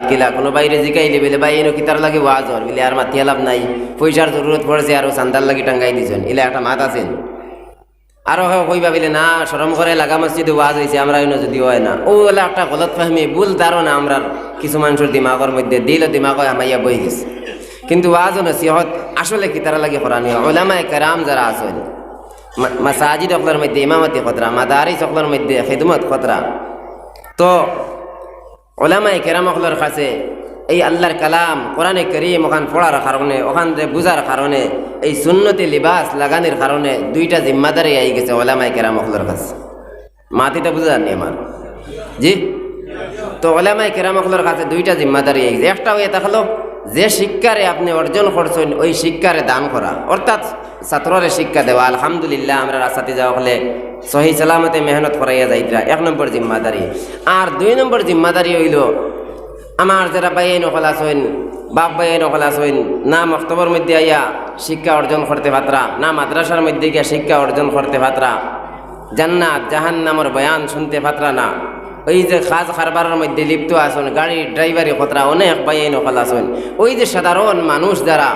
কিলা কোনো বাইরে জিকাইলে বলে ভাই এনো কিতার লাগে ওয়াজ হর বলে আর মাতিয়া লাভ নাই, পয়সার জরুরত পড়েছে আর চান্দার লাগি টাঙ্গাই দিছেন, এলে একটা মাত আছেন। আরো কইবা বলে না শরম করে লাগা মসজিদে ওয়াজ হয়েছে আমরা এনে যদি হয় না, ও হলে একটা গলত ফাহমি ভুল ধারণা আমরা কিছু মানুষের দিমাগের মধ্যে দিল দিমাগ আমাইয়া বই গেছে। কিন্তু ওয়াজ নসিহত আসলে কিতার লাগে কোরআনি উলামায়ে কেরাম যারা আছেন মাসাজিদ সকলের মধ্যে ইমামতি খতরা, মাদারিস সকলের মধ্যে খিদমত খতরা, তো উলামায়ে কেরাম সকলের কাছে এই আল্লাহর কালাম কোরআনে কারীম ওখান পড়ার কারণে ওখান বুঝার কারণে এই সুন্নতি লিবাস লাগানোর কারণে দুইটা জিম্মাদারি আই গেছে উলামায়ে কেরাম সকলের কাছে। মাতিটা বুঝা জানি আমার জি, তো উলামায়ে কেরাম সকলের কাছে দুইটা জিম্মাদারি আই গেছে। একটা হয়ে থাকলো যে শিক্ষারে আপনি অর্জন করছেন ওই শিক্ষারে দান করা, অর্থাৎ ছাত্ররে শিক্ষা দেওয়া। আলহামদুলিল্লাহ আমরা রাস্তাতে যাওয়া হলে সহি সালামতে মেহনত করাইয়া যাইতরা, এক নম্বর জিম্মাদারি। আর দুই নম্বর জিম্মাদারি হইল আমার যারা বাইয়ে নকল আসেন বাপ বাইয়ে নকল আসেন, না মক্তবর মধ্যে আইয়া শিক্ষা অর্জন করতে পাত্রা, না মাদ্রাসার মধ্যে গিয়া শিক্ষা অর্জন করতে পাত্রা, জান্নাত জাহান্নামের বয়ান শুনতে পাত্রা না, ওই যে খাজ খারবারের মধ্যে লিপ্ত আসুন, গাড়ির ড্রাইভারি খতরা অনেক বাইয়ে নকল আসুন, ওই যে সাধারণ মানুষ যারা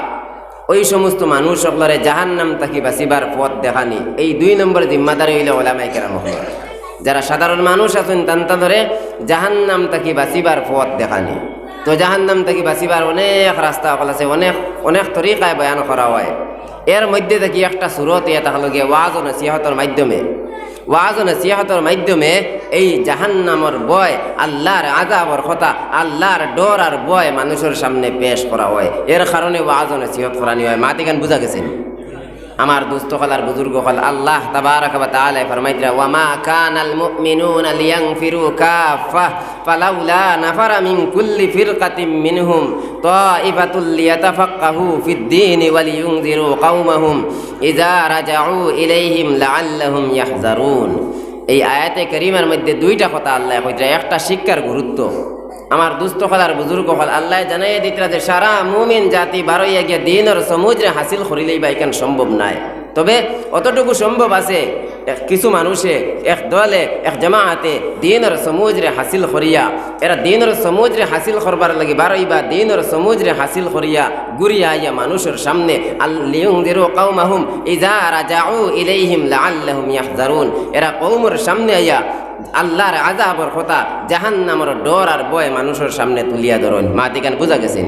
ওই সমস্ত মানুষ সকলরে জাহান্নাম থাকি বাঁচিবার পথ দেখানি, এই দুই নম্বর জিম্মাদারি হইল উলামায়ে কেরাম। যারা সাধারণ মানুষ আছেন তান্তা ধরে জাহান্নাম থাকি বাঁচিবার পথ দেখানি। তো জাহান্নাম থাকি বাঁচিবার অনেক রাস্তা সকল আছে, অনেক অনেক তরিকায় বয়ান করা হয়। এর মধ্যে থেকে একটা সুরত ইয়ে থাকলো গিয়ে ওয়াজ ও নসিহতের মাধ্যমে, ওয়াজ ও নসিহতের মাধ্যমে এই জাহান্নামের বয়, আল্লাহর আযাবের কথা, আল্লাহর ডর আর বয় মানুষের সামনে পেশ করা হয়। এর কারণে ওয়াজ ও নসিহত করানি হয়। মাতিগান বুঝা গেছেন আমার দুস্থ হল আর বুজুর্গ হল। আল্লাহ তাবারাকা ওয়া তাআলা ফরমাইতরা ওয়া মা কানাল মুমিনুনা লিয়ানফিরু কাফা ফালাউলা নাফারা মিন কুল্লি ফিরকাতিন মিনহুম তাইফাতুল লিয়াতাফাক্কাহু ফিদ-দীন ওয়া লিয়ুনযিরু কওমাহুম ইযা রাজাউ ইলাইহিম লাআল্লাহুম ইয়াহযারুন। এই আয়াতে কারীমার মধ্যে দুইটা কথা আল্লাহ কইরা, একটা শিক্ষার গুরুত্ব। আমার দুস্থ হল আর বুজুর্গ হল আল্লাহ জানাই দিতরা যে সারা মুমিন জাতি বারইয়া গিয়া দিনের সমুদ্রে হাসিল করিলেই বা এখান সম্ভব নাই, তবে অতটুকু সম্ভব আছে কিছু মানুষে এক দলে এক জামাতে দিনের সমুদ্রে হাসিল করিয়া, এরা দিনের সমুদ্রে হাসিল করবার লাগে বারইবা দিনের সমুদ্রে হাসিল করিয়া ঘুরিয়া আইয়া মানুষের সামনে লিয়ুনযিরু কওমাহুম ইযা রাজাউ ইলাইহিম লাআল্লাহুম ইয়াহযারুন, এরা কওমের সামনে আইয়া আল্লাহর আযাবের কথা, জাহান্নামের ডর আর ভয় মানুষের সামনে তুলিয়া ধরেন। মাতিকান বুঝা গেছেন?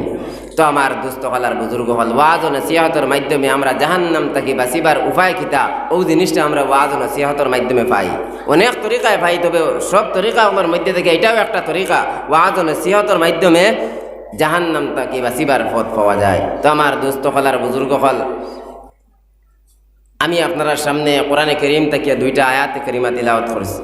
তো আমার দুস্থ হলার বুজুর্গ হল ওয়াজ ও নসিহতের মাধ্যমে আমরা জাহান্নাম থেকে বাঁচিবার উপায় কিতা, ওই জিনিসটা আমরা ওয়াজ ও নসিহতের মাধ্যমে পাই। অনেক তরিকায় পাই, তবে সব তরিকা আমার মধ্যে থেকে এটাও একটা তরিকা, ওয়াজ ও নসিহতের মাধ্যমে জাহান্নাম থেকে বাঁচিবার পথ পাওয়া যায়। তো আমার দুস্থ হলার বুজুর্গ হল আমি আপনার সামনে কোরআনে কারীম থেকে দুইটা আয়াত কারিমা তিলাওয়াত করছি।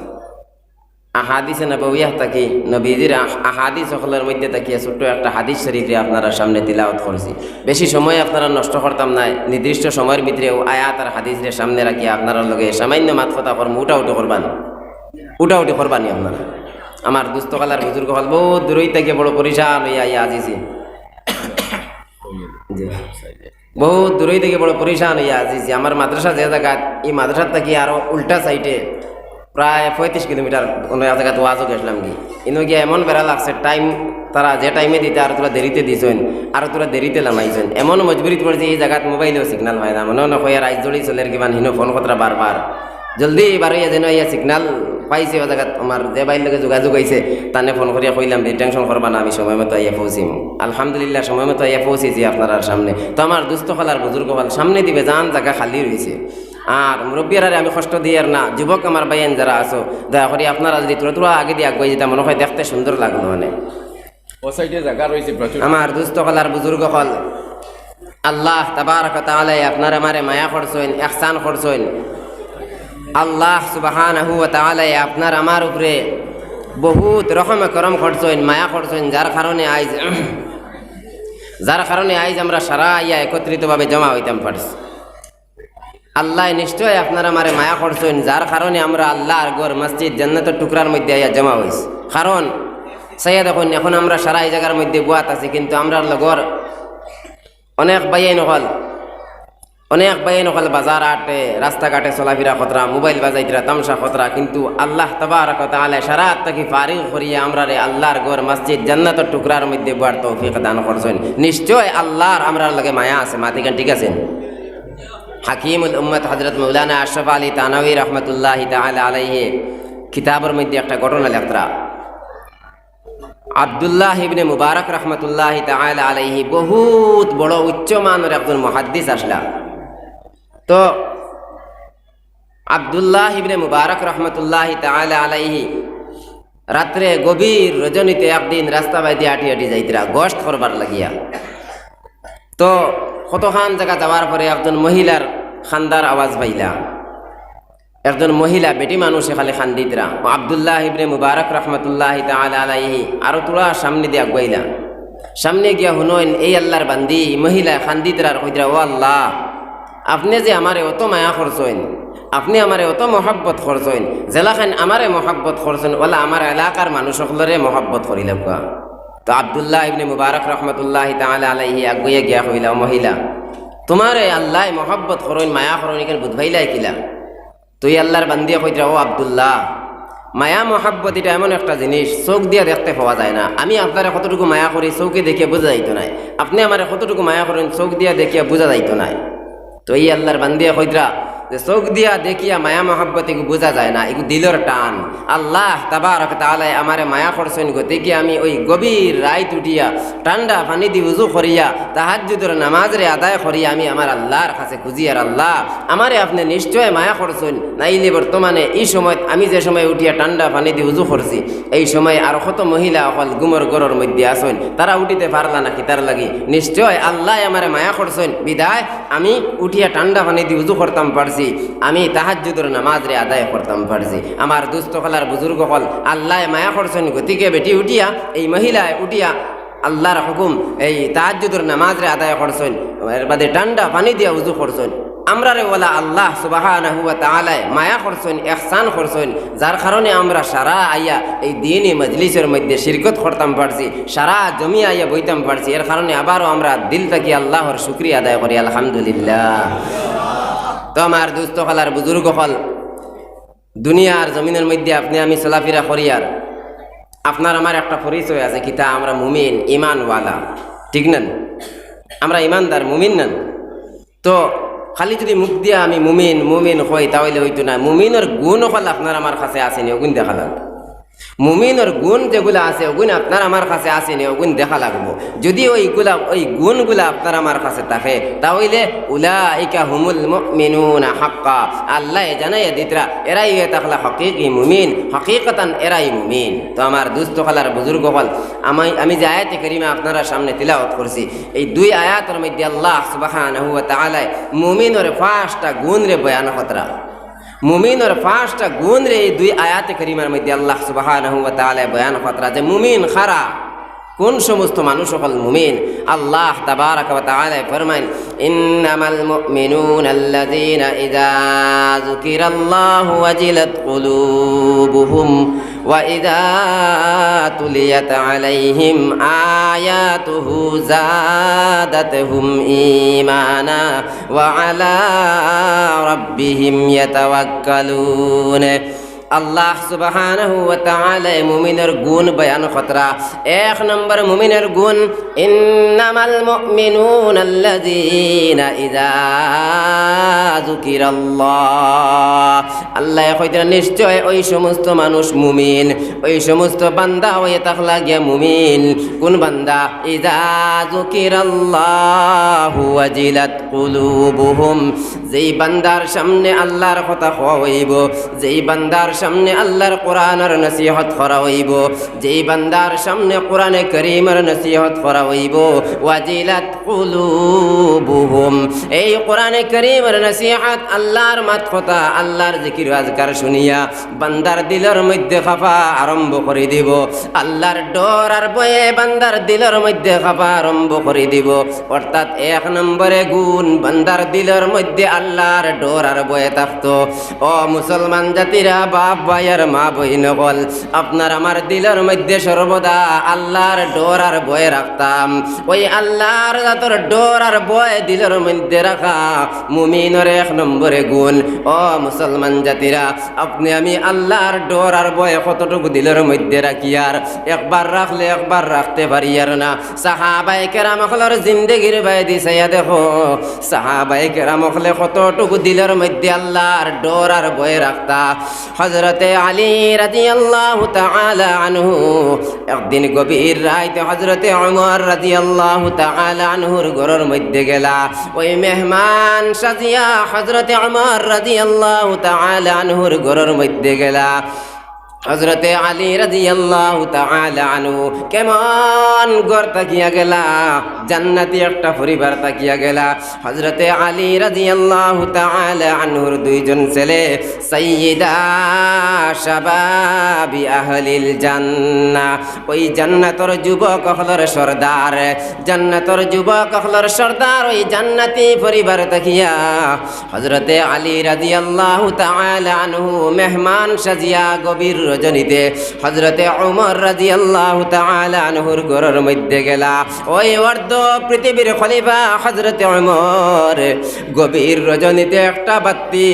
আহাদিসে নবওয়িয়া থাকি নবীজির আহাদিস সকলের মধ্যে থাকিয়া ছোট্ট একটা হাদিস শরীফে আপনারা সামনে তিলাওয়াত করেছি। বেশি সময় আপনারা নষ্ট করতাম না, নির্দিষ্ট সময়ের ভিতরে আয়াত আর হাদিসের সামনে রাখিয়া আপনারা লগে সামান্য মাত কথা করবো, উঠাউটি করবান, উঠাউটি করবানি আপনারা। আমার দুস্থকালার বুজুর্গ হল বহুত দূরই থেকে বড় পরিশান হইয়া ইয়া আজিছি, বহুত দূরই থেকে বড় পরিশান হইয়া আজিছি। আমার মাদ্রাসা যে জায়গা, এই মাদ্রাসার থেকে আরো উল্টা সাইডে প্রায় 35 কিলোমিটার অন্য জায়গাতে ওয়াজও গেছিলাম কি, কিন্তু গিয়ে এমন বেড়া লাগছে টাইম তারা যে টাইমে দিতে আর তোরা দেরিতে দিছেন, আর তোরা দেরিতে নামাইছেন, এমন মজবুরিত পড়ছে এই জায়গাত মোবাইলেও সিগনাল হয় না, মনে হয় রাইজ জড়ি চলে কিমান হিনো ফোন কথা বারবার জলদি বারইয়া যেন ইয়া সিগনাল পাইছে ও জায়গাত আমার যে বাইর লগে যোগাযোগ হয়েছে তানে ফোন করিয়া কইলাম যে টেনশন করবা না, আমি সময় মতো আইয়া পৌঁছিম। আলহামদুলিল্লাহ সময় মতো আইয়া পৌঁছেছি আপনার সামনে। তো আমার দুস্থ হলার বুজুর্গ হল সামনে দিবে যান জায়গা খালি রয়েছে, আর মুরব্বীরা আমি কষ্ট দিয়ে আর না, যুবক আমার বাইন যারা আছো দয়া করে আপনারা যদি তোরা আগে দিয়ে আগুয়াই যেটা মনে হয় দেখতে সুন্দর লাগলো। মানে ও সাইডে জায়গা রয়েছে প্রচুর। আমার দুস্থ হলার বুজুর্গ হল আল্লাহ তাবারক ওয়া তাআলা আপনার আমারে মায়া করছেন, ইহসান করছেন। আল্লাহ সুবহানাহু ওয়া তাআলা আপনার আমার উপরে বহুত রকমে করম করছেন, মায়া করছেন, যার কারণে আইজ আমরা সারা ইয়া একত্রিতভাবে জমা হইতাম পারছি। আল্লাহ নিশ্চয় আপনারা আমারে মায়া করছেন, যার কারণে আমরা আল্লাহর ঘর মসজিদ জান্নাতের টুকরার মধ্যে আইয়া জমা হয়েছি। কারণ সাইয়া দেখুন এখন আমরা সারা এই জায়গার মধ্যে বুয়াত আছি, কিন্তু আমরা লগর অনেক বাইয়াই নহল অনেক ভাই নকল বাজার আটে রাস্তাঘাটে চলাফেরা খতরা মোবাইল বাজাইতরা তামসা খতরা কিন্তু আল্লাহ তাবারক ওয়া তাআলা সারা তাকি ফারিগ করিয়া আমরা রে আল্লাহর ঘর মসজিদ জান্নাতের টুকরার মধ্যে বড় তৌফিক দান করছেন। নিশ্চয় আল্লাহর আমরার লগে মায়া আছে। মাতিকান ঠিক আছেন? হাকিমুল উম্মত হযরত মাওলানা আশরাফ আলী তানভী রাহমাতুল্লাহি তাআলা আলাইহি কিতাবের মধ্যে একটা ঘটনা লেখরা। আব্দুল্লাহ ইবনে মুবারক রহমতুল্লাহি তাআলা আলাইহি বহুত বড় উচ্চমানের একজন মুহাদ্দিস আসলা। তো আব্দুল্লাহ ইবনে মুবারক রহমতুল্লাহি তাআলা আলাইহি রাত্রে গভীর রজনীতে একদিন রাস্তা বাইতে আটি আটি যাইতরা গস্ত করবার লাগিয়া। তো কতখান জায়গা যাওয়ার পরে একজন মহিলার খান্দার আওয়াজ পাইলা। একজন মহিলা বেটি মানুষে খালি খান্দিতরা। আব্দুল্লাহ ইবনে মুবারক রহমতুল্লাহি তাআলা আলাইহি আরো তোরা সামনে দিয়ে আগুয়াইলা। সামনে গিয়া হুনইন এই আল্লাহর বান্দি মহিলা খান্দিতরার কইরা, ও আল্লাহ, আপনি যে আমারে অত মায়া করছেন, আপনি আমারে অত মহব্বত করছেন, জেলাখান আমারে মহব্বত করছেন, ওলা আমার এলাকার মানুষ সকলরে মহব্বত করিলাম। তো আব্দুল্লাহ ইবনে মুবারক রহমতুল্লাহি তাআলা আলাইহি আগুয়া গিয়া কইলা, মহিলা, তোমারে আল্লাহ মহব্বত করেন, মায়া করেন, এখানে বুঝবাইলাই কিলা? তুই আল্লাহর বান্দিয়া কইরা, ও আব্দুল্লাহ, মায়া মহাব্বত এটা এমন একটা জিনিস চোখ দিয়ে দেখতে পাওয়া যায় না। আমি আপনারা কতটুকু মায়া করি চৌকে দেখিয়া বোঝা যাইতো নাই, আপনি আমার কতটুকু মায়া করেন চোখ দিয়া দেখিয়া বোঝা যাইতো নাই। তো এই আল্লাহর বান্দিয়া কইরা যে চোখ দিয়া দেখিয়া মায়া মহাব্বত এগু বোঝা যায় না, এগু দিলর টান। আল্লাহ তাবারক তাআলা আমারে মায়া করছেন গতিকে আমি ওই গভীর রাত উঠিয়া ঠান্ডা পানি দিয়ে উজু করিয়া তাহাজ্জুদের নামাজ রে আদায় করিয়া আমি আমার আল্লাহর কাছে খুঁজি, আর আল্লাহ আমারে আপনি নিশ্চয় মায়া করছেন। নাইলে বর্তমানে এই সময় আমি যে সময় উঠিয়া ঠান্ডা পানি দিয়ে উজু করছি এই সময় আর কত মহিলা অকল গুমর গরর মধ্যে আসেন, তারা উঠিতে পারলা না কি তার লাগি? নিশ্চয় আল্লাহ আমারে মায়া করছেন বিদায় আমি উঠিয়া ঠান্ডা পানি দিয়ে উজু করতাম পারছি, আমি তাহাজ্জুদের নামাজ রে আদায় করতাম পারছি। আমার দুস্থ হলার বুজুর্গ হল আল্লাহ মায়া করছেন গতিকে বেটি উঠিয়া এই মহিলায় উঠিয়া আল্লাহর হুকুম এই তাহাজ্জুদের নামাজ রে আদায় করছেন, এর বাদে ঠান্ডা পানি দিয়া উজু করছেন। আমরা রে ওলা আল্লাহ সুবহানাহু ওয়া তাআলা মায়া করছেন, ইহসান করছেন, যার কারণে আমরা সারা আইয়া এই দ্বীনি মজলিসের মধ্যে শিরকত করতাম পারছি, সারা জমি আইয়া বইতাম পারছি। এর কারণে আবারও আমরা দিল থেকে আল্লাহর শুকরিয়া আদায় করি, আলহামদুলিল্লাহ। তো আমার দুস্থ হলার বুজুর্গ হল দুনিয়ার জমিনের মধ্যে আপনি আমি চলাফেরা করি, আর আপনার আমার একটা পরিচয় আছে কিতা আমরা মুমিন ইমানওয়ালা, ঠিক না? আমরা ইমানদার মুমিন না। তো খালি যদি মুখ দিয়া আমি মুমিন মুমিন হই তাহলে হইতো না। মুমিনের গুণ হল আপনার আমার কাছে আসেনি, ওগুন দেখা লাগবে। মুমিনের গুণ যেগুলো আছে ওগুন আপনার আমার কাছে আসেনি, ওগুন দেখা লাগবো। যদি ওই গুণগুলা আপনার আমার কাছে থাকে তাহলে উলাইকা হুমুল মুমিনুনা হাক্কা, আল্লাহ জানাইয়া দিতরা এরাই হয়ে থাকলা হকিকি মুমিন, হকিকতান এরাই মুমিন। তো আমার দুস্থ খালার বুজুর্গ হল আমি যে আয়াতে কারিমা আপনারা সামনে তিলাওয়াত করছি, এই দুই আয়াতের মধ্যে আল্লাহ সুবহানাহু ওয়া তাআলা মুমিনের 5টা গুণ রে বয়ান কতরা। মুমিনের 5টা গুণ রে এই দুই আয়াতে কারিমার মধ্যে আল্লাহ সুবহানাহু ওয়া তাআলা বয়ান কতরা যে মুমিন খারা কোন সমস্ত মানুষ হল মুমিন। আল্লাহ তাবারাক ওয়া তাআলা ফরমান, ইন্নামাল মুমিনুনা আল্লাযীনা ইযা যুকিরাল্লাহু ওয়াজিলাত কুলুবুহুম ওয়া ইযা তুলিয়াত আলাইহিম আয়াতুহু যাদাতুহুম ঈমানা ওয়া আলা রাব্বিহিম ইয়াতাওয়াক্কালুন। আল্লাহ সুবহানাহু ওয়া তাআলা মুমিনের গুণ বয়ান কতরা। 1 নম্বর মুমিনের গুণ, ইন্নামাল মুমিনুনা আল্লাযীনা ইযা যুকিরাল্লাহ, আল্লাহ কইতেন নিশ্চয় ওই সমস্ত মানুষ মুমিন, ওই সমস্ত বান্দা হয়ে থাকলা গিয়া মুমিন। কোন বান্দা? ইযা যুকিরাল্লাহু ওয়াজিলাত কুলুবুহুম, যেই বান্দার সামনে আল্লাহর কথা কওয়া হইব, যেই বান্দার সামনে আল্লাহর কোরআনের নসিহত করা হইব, যেই বান্দার সামনে কোরআনে কারীমের নসিহত করা হইব, ওয়াজিলাত কুলুবুহুম, এই কোরআনে কারীমের নসিহত আল্লাহর মাত কথা আল্লাহর জিকির আজকার শুনিয়া বান্দার দিলের মধ্যে খাফা আরম্ভ করে দিব। আল্লাহর ডর আর ভয়ে বান্দার দিলের মধ্যে খাফা আরম্ভ করে দিব। অর্থাৎ 1 নম্বরে গুণ, বান্দার দিলের মধ্যে আল্লাহর ডর আর ভয়ে থাকতো। ও মুসলমান জাতিরা, বাপ ভাই আর মা বইন হল, আপনার আমার দিলের মধ্যে সর্বদা আল্লাহর ডর আর ভয় রাখতাম। ওই আল্লাহর জাতর ডর আর ভয় দিলের মধ্যে রাখা মুমিনের 1 নম্বরে গুণ। ও মুসলমান জাতিরা, আপনি আমি আল্লাহর ডর আর ভয় কতটুকু দিলের মধ্যে রাখি আর একবার রাখলে একবার রাখতে পারি আর না। সাহাবায়ে কেরাম হলর জিন্দেগির বাইদি চাইয়া দেখো, সাহাবায়ে কেরাম হলে কতটুকু দিলের মধ্যে আল্লাহর ডর আর ভয় রাখতা। হযরতে আলী রাদিয়াল্লাহু তাআলা আনহু একদিন গভীর রাতে হযরতে ওমর রাদিয়াল্লাহু তাআলা আনহুর ঘরের মধ্যে গেলা। ওই মেহমান সাজিয়া হযরতে ওমর রাদিয়াল্লাহু তাআলা আনহুর ঘরের মধ্যে গেলা। হযরতে আলী রাদিয়াল্লাহু তাআলা আনহু কেমন ঘর তাকিয়া গেলা, জান্নাতি একটা পরিবার তাকিয়া গেলা। হযরতে আলী রাদিয়াল্লাহু তাআলা আনহুর 2 জন ছেলে সাইয়্যিদা শাবাবি আহলিল জান্নাহ, ওই জান্নাতের যুবক হলর সরদার, জান্নাতের যুবক হলর সরদার ওই জান্নাতি পরিবার তাকিয়া হযরতে আলী রাদিয়াল্লাহু তাআলা আনহু মেহমান সাজিয়া গভীর রজনীতে হযরতে ওমর রাদিয়াল্লাহু তাআলা আনহুর ঘরের মধ্যে গেলা। ওই অর্ধ পৃথিবীর খলিফা হযরতে ওমর গভীর রজনীতে একটা বাতি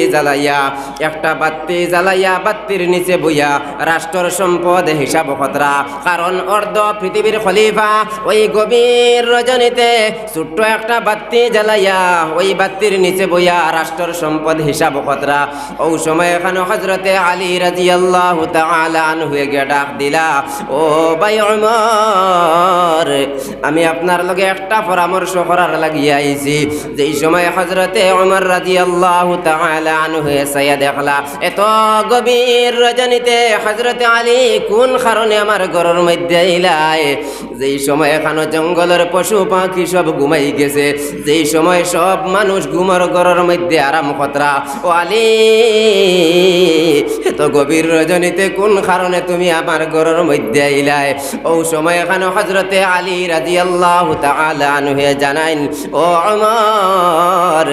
জ্বালাইয়া বাতির নিচে বইয়া রাষ্ট্র সম্পদ হিসাব খতরা। কারণ অর্ধ পৃথিবীর খলিফা ওই গভীর রজনীতে ছোট্ট একটা বাতি জ্বালাইয়া ওই বাতির নিচে বইয়া রাষ্ট্র সম্পদ হিসাব খতরা। ওই সময় এখানে হযরতে আলী রাদিয়াল্লাহু তাআলা আনহু এগিয়ে ডাক দিলা, ও ভাই ওমর, আমি আপনার লগে একটা পরামর্শ করার লাগিয়া আইছি। যেই সময় হযরতে ওমর রাদিয়াল্লাহু তাআলা আনহু এসে দেখলা এত গভীর রজনীতে হযরতে আলী কোন কারণে আমার ঘরের মধ্যে আইলাই। যেই সময় এখানে জঙ্গলের পশু পাখি সব ঘুমাই গেছে, যেই সময় সব মানুষ ঘুমার ঘরের মধ্যে আরাম খতরা। ও আলী, এত গভীর রজনীতে কোন কারণে তুমি আমার ঘরের মধ্যে আইলাই? ও সময় এখানে হযরতে আলী রাদিয়াল্লাহু তাআলা আনহু জানাইন, ও ওমর,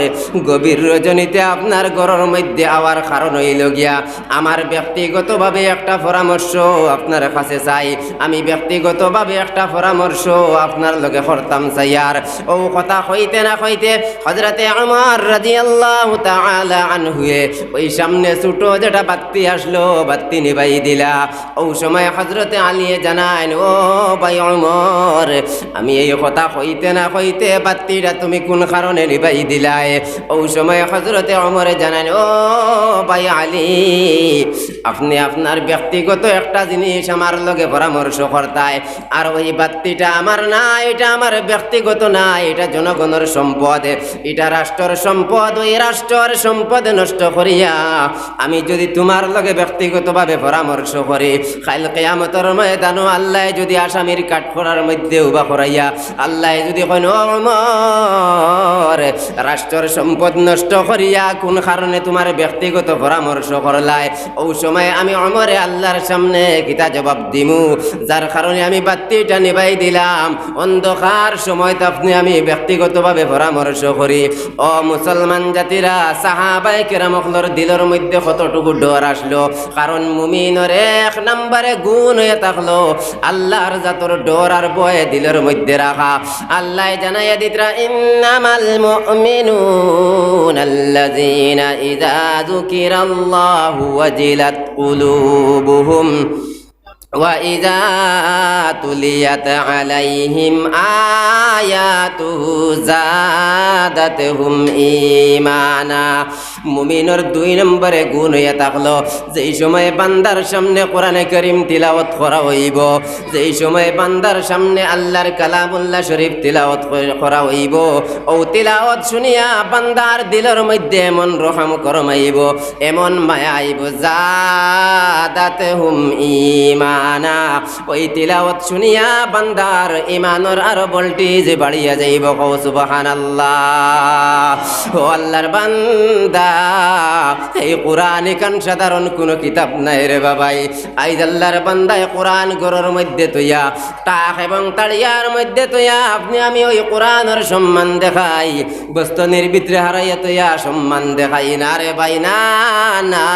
গভীর রজনীতে আপনার ঘরের মধ্যে আওয়ার কারণ হইল গিয়া আমার ব্যক্তিগতভাবে একটা পরামর্শ আপনার কাছে চাই। আমি ব্যক্তিগতভাবে একটা পরামর্শ আপনার লগে করতাম চাই। আর ও কথা হইতে না হইতে হযরতে ওমর রাদিয়াল্লাহু তাআলা আনহু ওই সামনে ছোট যেটা বাতি আসলো বাতি নিভাই দিলা। ও সময় হযরতে আলী জানাইন, ও ভাই ওমর, আমি এই কথা হইতে না হইতে বাতিটা তুমি কোন কারণে নিভাই দিলাই? ও সময় হযরতে ওমর জানাইন, ও ভাই আলী, আপনি আপনার ব্যক্তিগত একটা জিনিস আমার লগে পরামর্শ করতায়, আর ওই বাতিটা আমার না, এটা আমার ব্যক্তিগত না, এটা জনগণের সম্পদ, এটা রাষ্ট্রের সম্পদ। ওই রাষ্ট্রের সম্পদ নষ্ট করিয়া আমি যদি তোমার লগে ব্যক্তিগতভাবে পরামর্শ করি, কাল কিয়ামতের ময়দানে আল্লাহ যদি আসামির কাঠখড়ার মধ্যে উবা করাইয়া আল্লাহ যদি কইন, ও ওমর, রাষ্ট্রের সম্পদ নষ্ট করিয়া কোন কারণে তোমার ব্যক্তিগত পরামর্শ করলাই? ও সময় আমি ওমরে আল্লাহর সামনে কিতা জবাব দিমু? যার কারণে আমি বাতিটা নিভাই দিলাম, অন্ধকার সময় তো আপনি আমি ব্যক্তিগতভাবে পরামর্শ করি। ও মুসলমান জাতিরা, সাহাবায়ে কেরামর দিলের মধ্যে কতটুকু ডর আসলো? কারণ মুমিনের 1 নম্বরে গুণ হয়ে থাকলো আল্লাহর জাতর ডর আর ভয় দিলের মধ্যে রাখা। আল্লাহ জানাইয়া দিতরা, ইন্নামাল মুমিনুনা আল্লাযীনা ইযা যুকিরাল্লাহু ওয়াজিলাত কুলুবুহুম وَإِذَا تُلِيَتْ عَلَيْهِمْ آيَاتُهُ زَادَتْهُمْ إِيمَانًا। মুমিনের 2 নম্বরে গুণ হইয়া থাকলো যেই সময় বান্দার সামনে কোরআনে কারীম তিলাওয়াত করা হইব, যেই সময় বান্দার সামনে আল্লাহর কালামুল্লাহ শরীফ তিলাওয়াত করা হইব, ও তিলাওয়াত শুনিয়া বান্দার দিলের মধ্যে এমন রহম করমাইব, এমন মায়া আইব, জাদাতহুম ঈমানা। ওই তিলাওয়াত শুনিয়া বান্দার ঈমানের আরো ভোল্টেজ বাড়িয়া যাইব। কও সুবহানাল্লাহ। ও আল্লাহর বান্দা, এই কোরআন কান সাধারণ কোনো কিতাব নাই রে বাবাই। আইজ আল্লাহর বান্দায় কোরআন গরর মধ্যে তৈয়া টাক এবং তাড়িয়ার মধ্যে তৈয়া আপনি আমি ওই কোরআনের সম্মান দেখাই, বস্তনের ভিতরে হারাইয়া তৈয়া সম্মান দেখাই না রে ভাই, না না।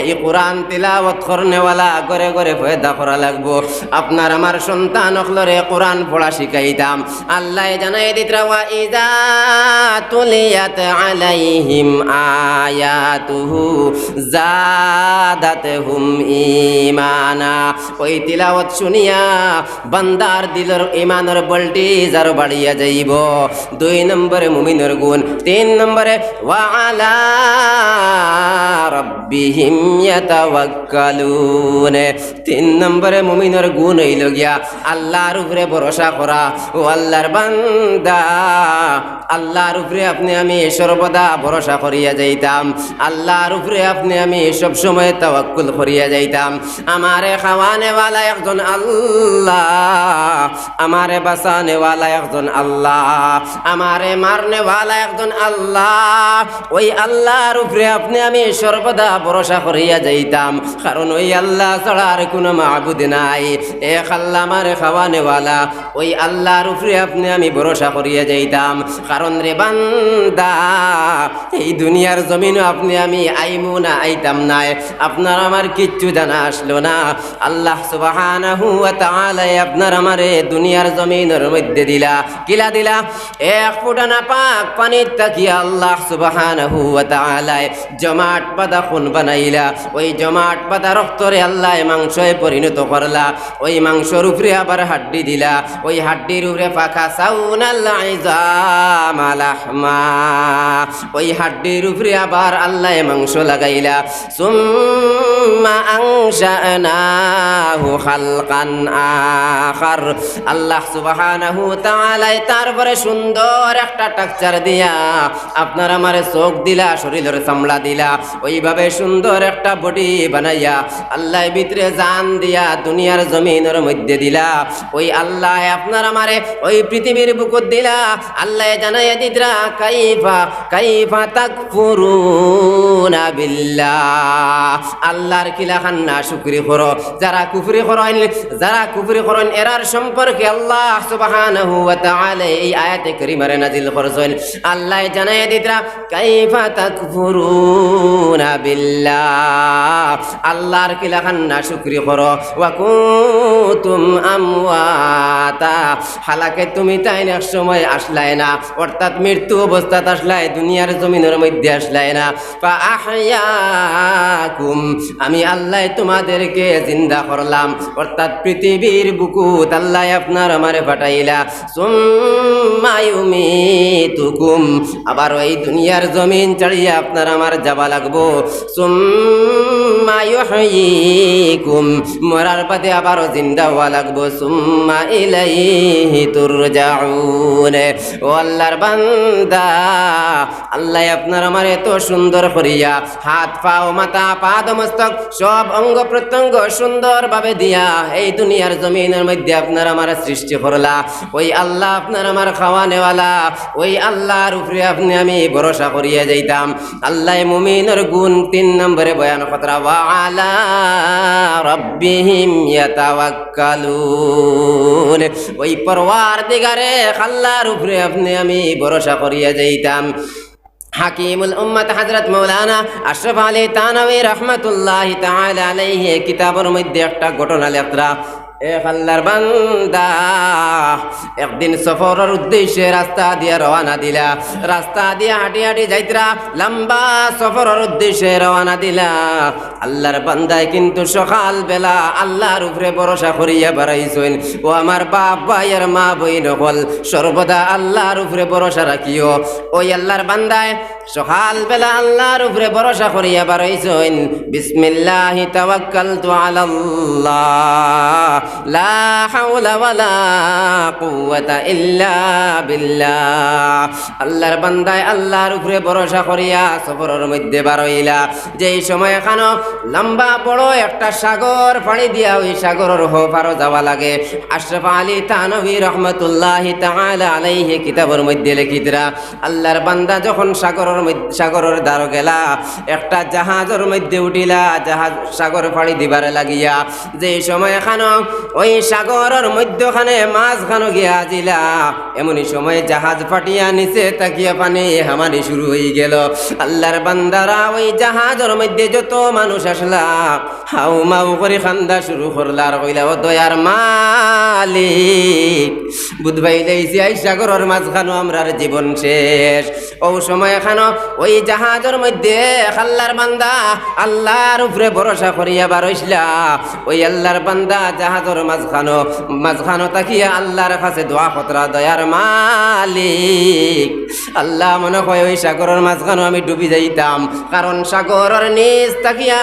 এই কোরআন তিলাওয়াত করনেওয়ালা ঘরে ঘরে ফয়দা করা লাগবো। আপনার আমার সন্তান অখলরে কোরআন পড়া শিখাইতাম। আল্লাহ জানাই দিতরা ওয়া ইযা তুলিয়াত আলাইহিম আয়াতুহু জাদাতহুম ঈমানা। ওই তিলাওয়াত শুনিয়া বান্দার দিলের ঈমানের ভোল্টেজ আর বাড়িয়া যাইব। 2 নম্বরে মুমিনের গুণ। 3 নম্বরে ওয়া আলা রাব্বিহিম ইয়াতাওয়াক্কালুন। 3 নম্বরে মুমিনের গুণ হইল গিয়া আল্লাহর উপরে ভরসা করা। ও আল্লাহর বান্দা, আল্লাহর উপরে আপনি আমি সর্বদা ভরসা করিয়া যাইতাম, আল্লাহর উপরে আপনি আমি সব সময় তাওয়াক্কুল করিয়া যাইতাম। আমারে খাওয়ানেওয়ালা একজন আল্লাহ, আমারে বাঁচানেওয়ালা একজন আল্লাহ, আমারে মারনেওয়ালা একজন আল্লাহ। ওই আল্লাহর উপরে আপনি আমি সর্বদা ভরসা করিয়া যাইতাম, কারণ ওই আল্লাহ ছাড়া আর কোনো মাবুদ নাই। এক আল্লাহ আমারে খাওয়ানেওয়ালা, ওই আল্লাহর উপরে আপনি আমি ভরসা করিয়া যাইতাম। কারণ রে বান্দা, এই দুনিয়ার জমিনও আপনি আমি আইমু না আইতাম নাই, আপনার আমার কিচ্ছু জানা আসলো না। আল্লাহ সুবহানাহু ওয়া তাআলা আপনার আমারে দুনিয়ার জমিনের মধ্যে দিলা, কিলা দিলা? এক ফুটানা পাক পানির তাকিয়া আল্লাহ সুবহানাহু ওয়া তাআলা জমাট বাঁধা খুন বানাইলা। ওই জমাট বাঁধা রক্তরে আল্লাহ মাংসে পরিণত করলা। ওই মাংসর উপরে আবার হাড্ডি দিলা, ওই হাড্ডির উপরে ফাঁকা সাউনাল ইজামা লাহমা। ওই হাড্ডির উপরে আবার আল্লাহ মাংস লাগাইলা। সুম্মা আনশানাহু খালকান আখার। আল্লাহ সুবহানাহু ওয়া তাআলা তারপরে সুন্দর একটা টাকচার দিয়া আপনার আমার চোখ দিলা, শরীরের চামড়া দিলা, ওইভাবে সুন্দর একটা বডি বানাইয়া আল্লাহ ভিতরে জান দিয়া দুনিয়ার জমিনের মধ্যে দিলা। ওই আল্লাহ আপনার আমারে ওই পৃথিবীর বুকুত দিলা। আল্লাহ জানাইয়া দিতরা কাইফা কাইফা তাকফুরুনা বিল্লাহ। আল্লাহর কিলা খান্না শুকরি করো। যারা কুফরি করেন, যারা কুফরি করেন এরার সম্পর্কে আল্লাহ সুবহানাহু ওয়া তাআলা এই আয়াতে কারিমারে নাজিল করেছেন। আল্লাহ জানাইয়া দিতরা কাইফা তাকফুরুনা বিল্লাহ। আল্লাহর কিলা খান্না শুকরি করো। ওয়া কুনতুম আমওয়াতা। হালাকে তুমি তাই এক সময় আসলাই না, অর্থাৎ মৃত্যু অবস্থাত আসলাই, দুনিয়ার জমিনের মধ্যে আসলাই না। ফা আহয়াকুম। আমি আল্লাহ তোমাদেরকে জিন্দা করলাম, অর্থাৎ পৃথিবীর বুকুত আল্লাহ আপনার আমারে পাঠাইলা। সুম্মা ইউমিতুকুম। আবার ওই দুনিয়ার জমিন ছাড়িয়া আপনার আমার যাবা লাগবো। সুম্মা ইউহয়িকুম। মরার পথে আবারও জিন্দা হওয়া লাগবো। সুম্মা ইলাইহি তুরজাউন। ও আল্লাহর বান্দা, আল্লাহ আপনার আমার এত সুন্দর করিয়া হাত পাও মাথা পাদ মস্তক সব অঙ্গ প্রত্যঙ্গ সুন্দর ভাবে দিয়া এই দুনিয়ার জমিনের মধ্যে আপনার আমার সৃষ্টি করলা। ওই আল্লাহ আপনার আমার খাওয়ানেওয়ালা, ওই আল্লাহর উপরে আপনি আমি ভরসা করিয়া যাইতাম। আল্লাহ মুমিনের গুণ 3 নম্বরে বয়ান কতরা। ওয়া আলা রাব্বিহিম ইয়াতাওয়াক্কালুন। ওই পরওয়ারদিগারে আল্লাহর উপরে আপনি আমি ভরসা করিয়া যাইতাম। হাকিমুল উম্মত হযরত মাওলানা আশরাফ আলী থানভী রাহমাতুল্লাহি তাআলা আলাইহি কিতাবের মধ্যে একটা ঘটনা লেখরা। এক আল্লাহর বান্দা একদিন সফরের উদ্দেশ্যে রাস্তা দিয়ে রওনা দিলা। রাস্তা দিয়ে হাঁটি হাঁটি যাইতরা, লম্বা সফরের উদ্দেশ্যে রওনা দিলা। আল্লাহর বান্দায় কিন্তু সকাল বেলা আল্লাহর উপরে ভরসা করিয়া বেড়াইছেন। ও আমার বাপ ভাইয়ের মা বইন হল, সর্বদা আল্লাহর উপরে ভরসা রাখিও। ওই আল্লাহর বান্দায় সকাল বেলা আল্লাহর উপরে ভরসা করিয়া বেড়াইছেন। বিসমিল্লাহি তাওয়াক্কালতু আলাল্লাহ লা হাওলা ওয়ালা কুওয়াতা ইল্লা বিল্লাহ। আল্লাহর বান্দায় আল্লাহর উপরে ভরসা করিয়া সফরের মধ্যে বারইলা। যেই সময় এখানো লম্বা বড় একটা সাগর পাড়ি দিয়া ওই সাগরের পারও যাওয়া লাগে। আশরাফ আলী থানভী রাহমাতুল্লাহি তাআলা আলাইহি কিতাবের মধ্যে লিখিতরা, আল্লাহর বান্দা যখন সাগরের সাগরের দ্বার গেলা, একটা জাহাজের মধ্যে উঠিলা, জাহাজ সাগর ফাড়ি দিবারে লাগিয়া যে সময় খানো ওই সাগরের মধ্যখানে মাছ খানো গিয়া দিলা, এমনই সময় জাহাজ ফাটিয়া নিচে তাকিয়া পানি হামানি শুরু হয়ে গেল। আল্লাহর বান্দারা ওই জাহাজের মধ্যে যত মানুষ আসলা হাউ মাউ করে খান্দা শুরু করলা আর কইলা, ও দয়ার মালিক বুধবাই লাইছি এই সাগরের মাঝখানো আমরার জীবন শেষ। ও সময় খানো ওই জাহাজের মধ্যে আল্লাহর বান্দা আল্লাহর উপরে ভরসা করিয়া বারইসলা, ওই আল্লাহর বান্দা জাহাজের মাঝখানো তাকিয়া আল্লাহর কাছে দোয়া খতরা, দয়ার মালিক আল্লাহ মনে হয় ওই সাগরের মাঝখানো আমি ডুবি যাইতাম, কারণ সাগরের নিচ তাকিয়া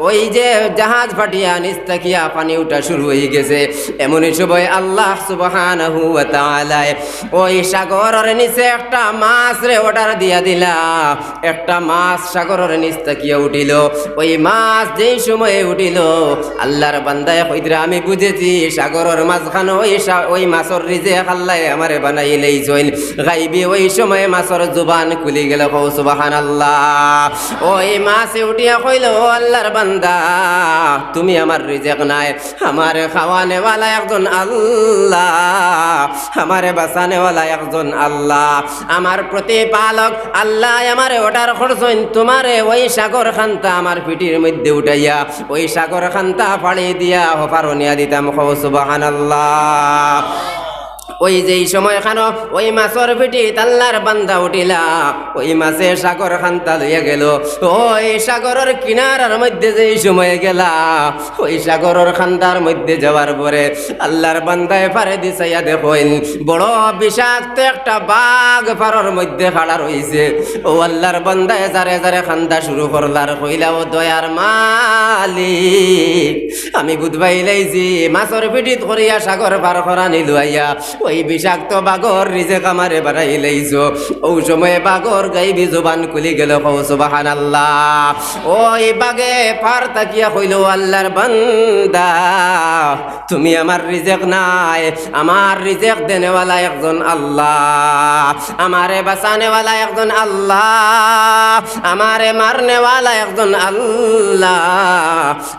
ওই যে জাহাজ ফাটিয়া নিচ তাকিয়া পানি উঠা শুরু হয়ে গেছে। এমনই সময় আল্লাহ সুবহানাহু ওয়া তাআলা ওই সাগরের নিচে একটা মাছ রে অর্ডার দিয়া দিলা, একটা মাছ সাগরের নিচ তাকিয়া উঠিল। ওই মাছ যেই সময়ে উঠিল আল্লাহর বান্দায় কইরা, আমি বুঝেছি সাগরের মাঝখানে ওই মাছের রিজে আল্লাহ আমারে বানাইলেই জইন গাইবি। ওই সময় মাছের জুবান খুলি গেল, সুবহানাল্লাহ। ওই মাছে উঠিয়া কইল, ও আল্লাহর বান্দা তুমি আমার রিজেক নাই, আমারে খাওয়ানেওয়ালা একজন আল্লাহ, আমারে বাঁচানেওয়ালা একজন আল্লাহ, আমার প্রতিপালক আল্লাহ আমারে অর্ডার করছেন তোমারে ওই সাগর খান্তা আমার পিঠির মধ্যে উঠাইয়া ওই সাগর খান্তা ফাড়ি দিয়া হপারনিয়া দিতাম, সুবহানাল্লাহ। ওই যেই সময় খানো ওই মাছের পিঠি আল্লাহর বান্দা উঠিলা, ওই মাছে সাগর খান্তা লইয়া গেল। ওই সাগরের কিনারার মধ্যে যেই সময় গেলা, ওই সাগরের খান্তার মধ্যে যাওয়ার পরে আল্লাহর বান্দায় পারে দিছাইয়া দেখেন বড় বিষাক্ত একটা বাঘ পাড়ার মধ্যে খাড়া রইছে। ও আল্লাহর বান্দায় যারে যারে খান্দা শুরু করলার, কইলা, ও দয়ার মালিক আমি বুধবাই লাইছি মাছের পিঠিত করিয়া সাগর পার করা নিলু আইয়া ওই বিষাক্ত বাঘর রিজেক আমারে বাড়াই লাইছো। ও সময়ে বাঘর গাইবি জবান খুলি গেল, সুবহানাল্লাহ। ওই বাঘে পার তাকিয়া কইল, আল্লাহর বান্দা তুমি আমার রিজেক নাই, আমার রিজেক দেনেওয়ালা একজন আল্লাহ, আমারে বাঁচানেওয়ালা একজন আল্লাহ, আমারে মারনেওয়ালা একজন আল্লাহ,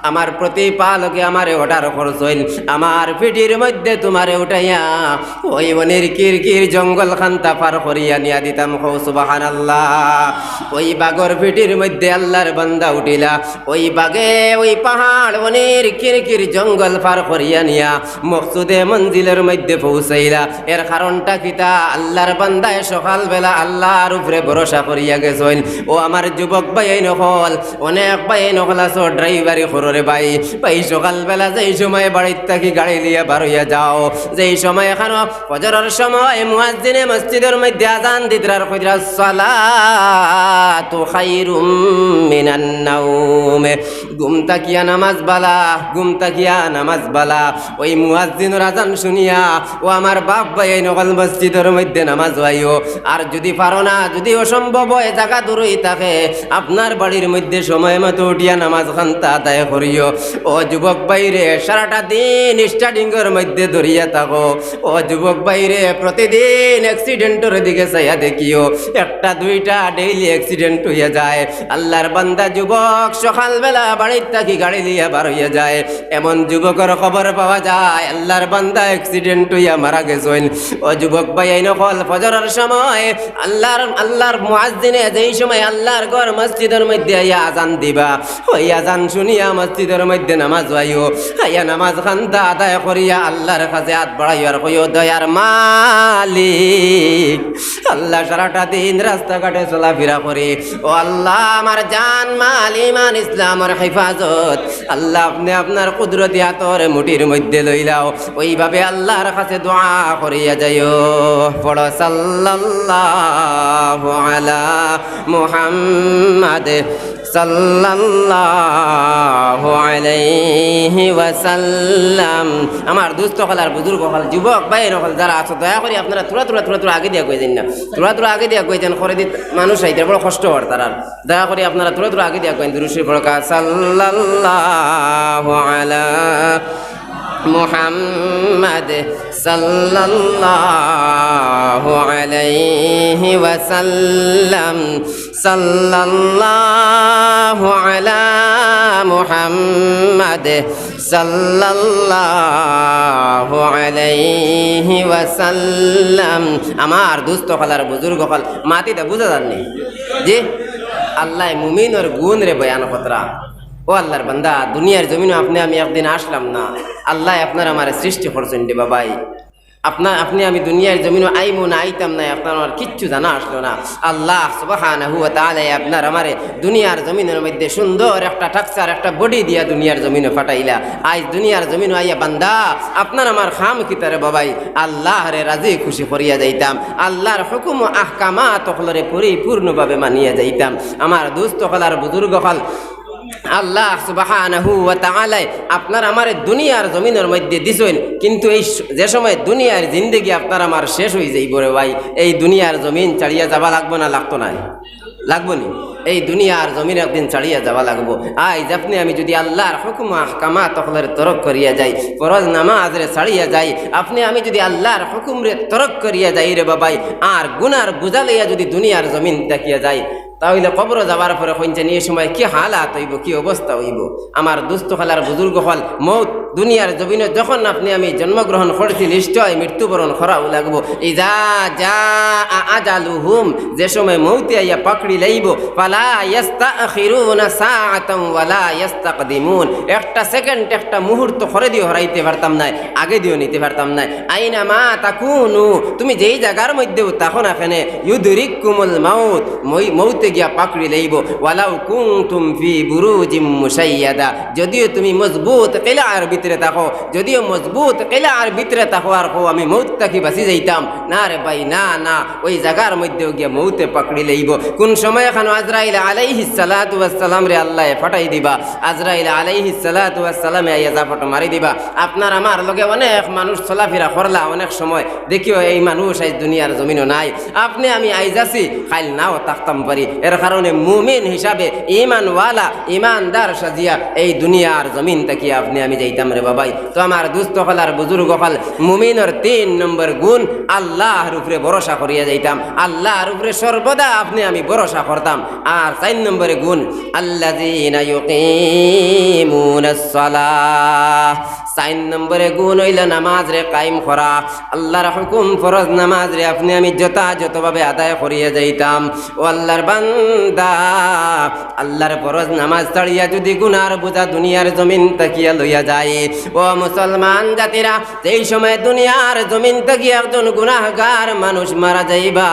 আমার প্রতিপালকে আমারে অর্ডার করছেন আমার পিঠির মধ্যে তোমারে উঠাইয়া ওই বনের কিরকির জঙ্গল খান্তা পার করিয়া নিয়া দিতাম, সুবহানাল্লাহ। ওই বাঘর পিঠির মধ্যে আল্লাহর বান্দা উঠিলা, ওই বাঘে ওই পাহাড় বনের কিরকির জঙ্গল পার করিয়া নিয়া মকসুদে মঞ্জিলের মধ্যে পৌঁছাইলা। এর কারণটা কিতা, আল্লাহর বান্দায় সকালবেলা আল্লাহর উপরে ভরসা করিয়া গেছেন। ও আমার যুবক ভাই নকল, অনেক ভাই নকল আছো ড্রাইভারি কররে ভাই, সকালবেলা যেই সময় বাড়ির থাকি গাড়ি নিয়ে বার হইয়া যাও, যেই সময় এখানে ফজরের সময় মুয়াজ্জিনে মসজিদের মধ্যে আযান দিতরার কইরা, সালাতু খায়রুম মিনান নাওম, ঘুম তাকিয়া নামাজ বালা, ঘুম তাকিয়া নামাজ বালা। ওই মুয়াজ্জিনের আযান শুনিয়া ও আমার বাপ ভাই নকল মসজিদের মধ্যে নামাজ হইও। আর যদি পারো না, যদি অসম্ভব হয় জায়গা দূরই থাকে, আপনার বাড়ির মধ্যে সময় মতো উঠিয়া নামাজ খান্তা আদায় করিও। ও যুবক বাইরে সারাটা দিন স্টাডিংয়ের মধ্যে ধরিয়া থাকো। ও যুবক বাইরে প্রতিদিন অ্যাক্সিডেন্টের দিকে চাইয়া দেখিও, একটা দুইটা ডেইলি অ্যাক্সিডেন্ট হইয়া যায়। আল্লাহর বান্দা যুবক সকালবেলা বাড়ির থাকি গাড়ি লিয়া বার হইয়া যায়, এমন যুবকের খবর পাওয়া যায় আল্লাহর বান্দা অ্যাক্সিডেন্ট হইয়া মারা গেছেন। ও যুবক ভাই নকল ফজরের সময় আল্লাহর মুয়াজ্জিনে যেই সময় আল্লাহর ঘর মসজিদের মধ্যে আইয়া আযান দিবা, ওই আযান শুনিয়া মসজিদের মধ্যে নামাজ হইও, আইয়া নামাজ খান্তা আদায় করিয়া আল্লাহর কাছে হাত বাড়াইও আর কইও, দয়ার মালিক আল্লাহ সারাটা দিন রাস্তাঘাটে চলাফেরা করি, ও আল্লাহ আমার জান মাল ইমান ইসলামের হেফাজত আল্লাহ আপনি আপনার কুদরতি হাতর মুঠির মধ্যে লইলাও। ওইভাবে আল্লাহর কাছে দোয়া করিয়া যাইও। পড়ো সাল্লাল্লাহু আলা মুহাম্মাদ সাল্লাল্লাহু আলাইহি ওয়াসাল্লাম। আমার দুস্থ হলার বুজুর্গ হল যুবক ভাই নকল যারা আছো, দয়া করে আপনারা তোরা আগে দিয়া কই দেন না, তোরা আগে দিয়া কই দেন, করে দিত মানুষ আইতে বড় কষ্ট হয় তারা, দয়া করে আপনারা তোরা আগে দিয়া কইন। দুরূদ শরীফ পড়া, সাল্লাল্লাহু আলা মুহাম্মাদ সাল্লাল্লাহু আলাইহি ওয়াসাল্লাম, সাল্লাল্লাহু আলা মুহাম্মাদ সাল্লাল্লাহু আলাইহি ওয়াসাল্লাম। আমার দুস্থ হলার বুজুর্গ হল মাতিটা বুঝা যাননি যে আল্লাহ মুমিনের গুণ রে বয়ান কতরা। ও আল্লাহর বান্দা, দুনিয়ার জমিনে আপনি আমি একদিন আসলাম না, আল্লাহ আপনার আমার সৃষ্টি করছেন রে বাবাই। আপনি আমি দুনিয়ার জমিনে আইমু না আইতাম না, আপনার আমার কিচ্ছু জানা আসলো না। আল্লাহ সুবহানাহু ওয়া তাআলা আপনার আমারে দুনিয়ার জমিনের মধ্যে সুন্দর একটা টাকচার একটা বডি দিয়া দুনিয়ার জমিনে ফাটাইলা। আজ দুনিয়ার জমিনে আইয়া বান্দা আপনার আমার খাম কিতারে বাবাই আল্লাহ রে রাজি খুশি করিয়া যাইতাম, আল্লাহর হুকুম ও আহকামাত হলরে পরিপূর্ণভাবে মানিয়া যাইতাম। আমার দুস্থ হলার বুজুর্গ হল আল্লাহ সুবহানাহু ওয়া তাআলা আপনার আমার দুনিয়ার জমিনের মধ্যে দিছেন, কিন্তু এই যে সময় দুনিয়ার জিন্দেগি আপনার আমার শেষ হয়ে যাইব রে ভাই, এই দুনিয়ার জমিন ছাড়িয়া যাবা লাগবো না লাগতো না? লাগবো নি? এই দুনিয়ার জমিন একদিন ছাড়িয়া যাওয়া লাগবো। আজ আপনি আমি যদি আল্লাহর হুকুম আহকামাত তখলের তরক করিয়া যাই, ফরজ নামাজ রে ছাড়িয়া যাই, আপনি আমি যদি আল্লাহর হুকুম রে তরক করিয়া যাই রে বাবাই, আর গুনার বোঝা লইয়া যদি দুনিয়ার জমিন দেখিয়া যাই, তাহলে কবর যাওয়ার পরে কইছেন এই সময় কি হালাত হইব, কি অবস্থা হইব। আমার দুস্থ খালার বুজুর্গ হল মৌত দুনিয়ার জমিনে যখন আপনি আমি জন্মগ্রহণ করছি নিশ্চয় মৃত্যুবরণ করাও লাগবো। ইজা যা আজালুহুম, যে সময় মৌতে আইয়া পাকড়ি লাইব, ফালা ইস্তাখিরুনা সাআতান ওয়ালা ইস্তাকদিমুন, একটা সেকেন্ড একটা মুহূর্ত করে দিও হরাইতে পারতাম না, আগে দিও নিতে পারতাম না। আইনা মা তাকুনু, তুমি যেই জায়গার মধ্যেও তখন এখানে ইউদরিকুমুল মাউত, মৌতে গিয়া পাকড়ি লাইব। ওয়ালাউ কুনতুম ফি বুরুজিম মুশাইয়াদা, যদিও তুমি মজবুত কিলার ভিতরে থাকো, যদিও মজবুত কিলার ভিতরে থাকো, আর কো আমি মৌত থাকি বাঁচি যাইতাম না রে ভাই, না না, ওই জায়গার মধ্যেও গিয়া মৌতে পাকড়ি লাইব। কোন সময় এখন আজরাইল আলাইহিস সালাতু ওয়াস সালাম রে আল্লাহ ফাটাই দিবা, আজরাইল আলাইহিস সালাতু ওয়াস সালাম আইয়া জাফট মারি দিবা। আপনার আমার লগে অনেক মানুষ চলাফেরা করলা, অনেক সময় দেখিও এই মানুষ আজ দুনিয়ার জমিনও নাই, আপনি আমি আইজ আছি খাইল নাও থাকতাম পারি। এর কারণে মুমিন হিসাবে ইমানওয়ালা ইমানদার সাজিয়া এই দুনিয়ার জমিন থেকে আপনি আমি যাইতাম রে বাবাই। তো আমার দুস্থ হলার বুজুর্গ হল মুমিনের 3 নম্বর গুণ, আল্লাহর উপরে ভরসা করিয়া যাইতাম, আল্লাহর উপরে সর্বদা আপনি আমি ভরসা করতাম। আর 4 নম্বরে গুণ, আল্লাযীনা ইউকিমুনাস সালাহ, 4 নম্বরে গুণ হইল নামাজ রে কায়েম করা। আল্লাহর হুকুম ফরজ নামাজ রে আপনি আমি যথাযথভাবে আদায় করিয়া যাইতাম। ও আল্লাহর বান্দা, আল্লাহর ফরজ নামাজ ছাড়িয়া যদি গুনার বোঝা দুনিয়ার জমিন তাকিয়া লইয়া যায়, ও মুসলমান জাতিরা, সেই সময় দুনিয়ার জমিন তাকিয়া একজন গুনাহগার মানুষ মারা যাইবা।